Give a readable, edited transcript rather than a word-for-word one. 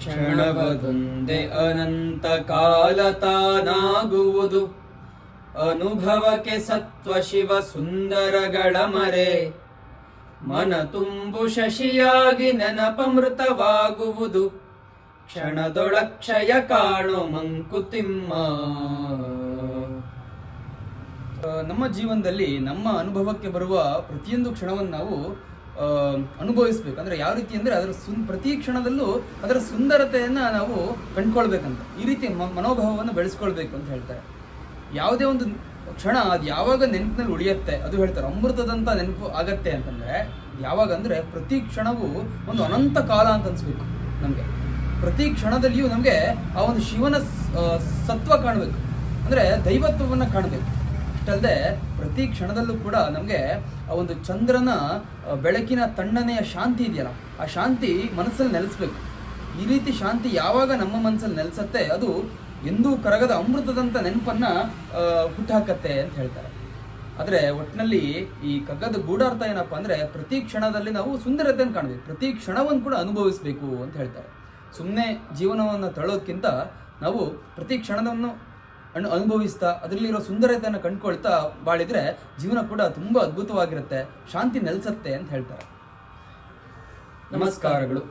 ಕ್ಷಣವದೊಂದೇ ಅನಂತ ಕಾಲ ತಾನಾಗುವುದು. ಅನುಭವಕ್ಕೆ ಸತ್ವ ಶಿವ ಸುಂದರಗಳ ಮರೆ, ಮನ ತುಂಬು ಶಶಿಯಾಗಿ ನೆನಪಮೃತವಾಗುವುದು. ಕ್ಷಣದೊಳಕ್ಷಯ ಕಾಣೋ ಮಂಕುತಿಮ್ಮ. ನಮ್ಮ ಜೀವನದಲ್ಲಿ ನಮ್ಮ ಅನುಭವಕ್ಕೆ ಬರುವ ಪ್ರತಿಯೊಂದು ಕ್ಷಣವನ್ನು ನಾವು ಅನುಭವಿಸ್ಬೇಕು. ಅಂದ್ರೆ ಯಾವ ರೀತಿ ಅಂದ್ರೆ ಅದರ ಪ್ರತಿ ಕ್ಷಣದಲ್ಲೂ ಅದರ ಸುಂದರತೆಯನ್ನ ನಾವು ಕಂಡ್ಕೊಳ್ಬೇಕಂತ, ಈ ರೀತಿ ಮನೋಭಾವವನ್ನು ಬೆಳೆಸ್ಕೊಳ್ಬೇಕು ಅಂತ ಹೇಳ್ತಾರೆ. ಯಾವುದೇ ಒಂದು ಕ್ಷಣ ಅದು ಯಾವಾಗ ನೆನಪಿನಲ್ಲಿ ಉಳಿಯುತ್ತೆ, ಅದು ಹೇಳ್ತಾರೆ ಅಮೃತದಂತ ನೆನಪು ಆಗತ್ತೆ ಅಂತಂದ್ರೆ ಯಾವಾಗ ಅಂದ್ರೆ ಪ್ರತಿ ಕ್ಷಣವೂ ಒಂದು ಅನಂತ ಕಾಲ ಅಂತ ಅನ್ಸ್ಬೇಕು ನಮ್ಗೆ. ಪ್ರತಿ ಕ್ಷಣದಲ್ಲಿಯೂ ನಮ್ಗೆ ಆ ಒಂದು ಶಿವನ ಸತ್ವ ಕಾಣಬೇಕು, ಅಂದ್ರೆ ದೈವತ್ವವನ್ನ ಕಾಣಬೇಕು. ಅಷ್ಟಲ್ಲದೆ ಪ್ರತಿ ಕ್ಷಣದಲ್ಲೂ ಕೂಡ ನಮಗೆ ಆ ಒಂದು ಚಂದ್ರನ ಬೆಳಕಿನ ತಣ್ಣನೆಯ ಶಾಂತಿ ಇದೆಯಲ್ಲ, ಆ ಶಾಂತಿ ಮನಸ್ಸಲ್ಲಿ ನೆಲೆಸ್ಬೇಕು. ಈ ರೀತಿ ಶಾಂತಿ ಯಾವಾಗ ನಮ್ಮ ಮನಸ್ಸಲ್ಲಿ ನೆಲೆಸತ್ತೆ, ಅದು ಎಂದೂ ಕರಗದ ಅಮೃತದಂತ ನೆನಪನ್ನ ಹುಟ್ಟಾಕತ್ತೆ ಅಂತ ಹೇಳ್ತಾರೆ. ಆದರೆ ಒಟ್ಟಿನಲ್ಲಿ ಈ ಕಗ್ಗದ ಗೂಢಾರ್ಥ ಏನಪ್ಪಾ ಅಂದ್ರೆ ಪ್ರತಿ ಕ್ಷಣದಲ್ಲಿ ನಾವು ಸುಂದರತೆಯನ್ನು ಕಾಣಬೇಕು, ಪ್ರತಿ ಕ್ಷಣವನ್ನು ಕೂಡ ಅನುಭವಿಸಬೇಕು ಅಂತ ಹೇಳ್ತಾರೆ. ಸುಮ್ಮನೆ ಜೀವನವನ್ನು ತಳ್ಳೋದಕ್ಕಿಂತ ನಾವು ಪ್ರತಿ ಕ್ಷಣವನ್ನು ಅನುಭವಿಸ್ತಾ ಅದರಲ್ಲಿರೋ ಸುಂದರತೆಯನ್ನು ಕಂಡುಕೊಳ್ತಾ ಬಾಳಿದ್ರೆ ಜೀವನ ಕೂಡ ತುಂಬಾ ಅದ್ಭುತವಾಗಿರುತ್ತೆ, ಶಾಂತಿ ನೆಲೆಸತ್ತೆ ಅಂತ ಹೇಳ್ತಾರೆ. ನಮಸ್ಕಾರಗಳು.